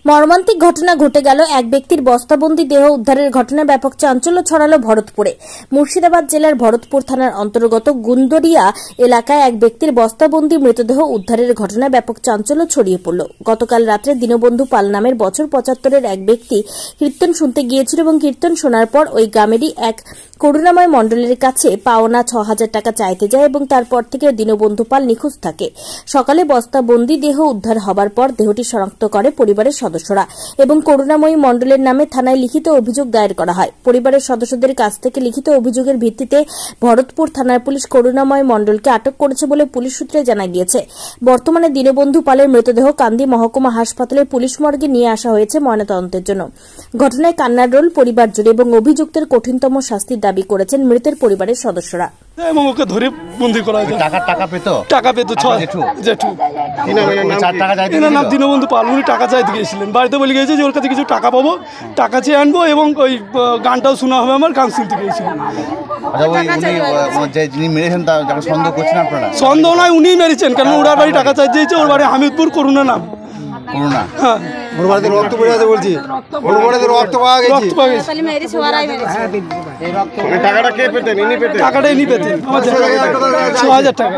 মর্মান্তিক ঘটনা ঘটে গেল। এক ব্যক্তির বস্তাবন্দি দেহ উদ্ধারের ঘটনায় ব্যাপক চাঞ্চল্য ছড়ালো ভরতপুরে। মুর্শিদাবাদ জেলার ভরতপুর থানার অন্তর্গত গুন্দরিয়া এলাকায় এক ব্যক্তির বস্তাবন্দি মৃতদেহ উদ্ধারের ঘটনায় ব্যাপক চাঞ্চল্য ছড়িয়ে পড়ল। গতকাল রাত্রে দীনবন্ধু পাল নামের বছর 75-এর এক ব্যক্তি কীর্তন শুনতে গিয়েছিল এবং কীর্তন শোনার পর ওই গ্রামেরই এক করুণাময় মণ্ডলের কাছে পাওনা ৬,০০০ টাকা চাইতে যায় এবং তারপর থেকে দীনবন্ধু পাল নিখোঁজ থাকে। সকালে বস্তাবন্দি দেহ উদ্ধার হবার পর দেহটি শনাক্ত করে পরিবারের সদস্যরা এবং করুণাময়ী মণ্ডলের নামে থানায় লিখিত অভিযোগ দায়ের করা হয়। পরিবারের সদস্যদের কাছ থেকে লিখিত অভিযোগের ভিত্তিতে ভরতপুর থানার পুলিশ করুণাময় মণ্ডলকে আটক করেছে বলে পুলিশ সূত্রে জানা গিয়েছে। বর্তমানে দীনবন্ধু পালের মৃতদেহ কান্দি মহকুমা হাসপাতালের পুলিশ মর্গে নিয়ে আসা হয়েছে ময়নাতদন্তের জন্য। ঘটনায় কান্নার রোল পরিবার জুড়ে এবং অভিযুক্তের কঠিনতম শাস্তির দাবি করেছেন মৃতের পরিবারের সদস্যরা। এবং ওকে ধরে বন্দি করা হয়েছে। টাকা পেত জেঠু। এনার নাম দীনবন্ধু পাল। উনি টাকা চাইতে গিয়েছিলেন, বাড়িতে বলে গিয়েছে যে ওর কাছে কিছু টাকা পাবো, টাকা চেয়ে আনবো এবং ওই গানটাও শোনা হবে, আমার গান শুনতে গিয়েছিলেন। সন্দেহ নয়, উনিই মেরেছেন, কারণ ওনার বাড়ি টাকা চাইতে দিয়েছে। ওর বাড়ি হামিদপুর, করুণা নাম। টাকাটা ইনি পেতেন, ৬,০০০ টাকা।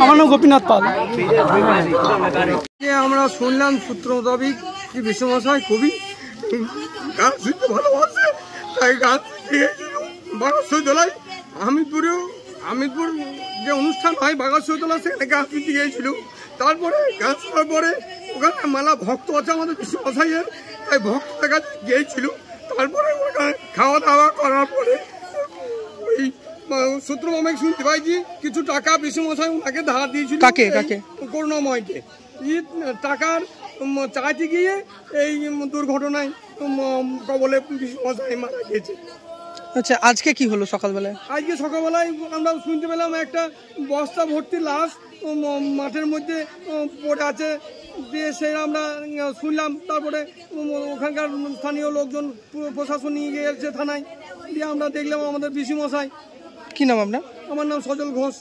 আমার নাম গোপীনাথ পাল। আমরা শুনলাম সূত্র মোতাবিক কি বিশ্বমশাই খুবই গান শুনতে ভালোবাসে, তাই গান বাগাসতলায় হামিদপুর যে অনুষ্ঠান হয় বাগাসতলা, সেখানে গান শুনতে গিয়েছিল। তারপরে গান শোনার পরে ওখানে মেলা ভক্ত আছে আমাদের বিশ্বমশাইয়ের, তাই ভক্তদের কাছে গিয়েছিল। তারপরে ওখানে খাওয়া দাওয়া করার পরে ওই সূত্র মামিক শুনতে পাইছি কিছু টাকা বিশ্বমশাই ওনাকে ধার দিয়েছিল। করুণাময়কে টাকার চাইতে গিয়ে এই দুর্ঘটনায় কবলে বিশ্বমশাই মারা গিয়েছে। আচ্ছা, আজকে কি হলো সকালবেলায়? আজকে সকালবেলায় আমরা শুনতে পেলাম একটা বস্তা ভর্তি লাশ মাঠের মধ্যে পড়ে আছে, দিয়ে সেই আমরা শুনলাম। তারপরে ওখানকার স্থানীয় লোকজন প্রশাসন নিয়ে গিয়েছে থানায়, দিয়ে আমরা দেখলাম আমাদের বিশ্বমশাই। কি নাম আপনার? আমার নাম সজল ঘোষ।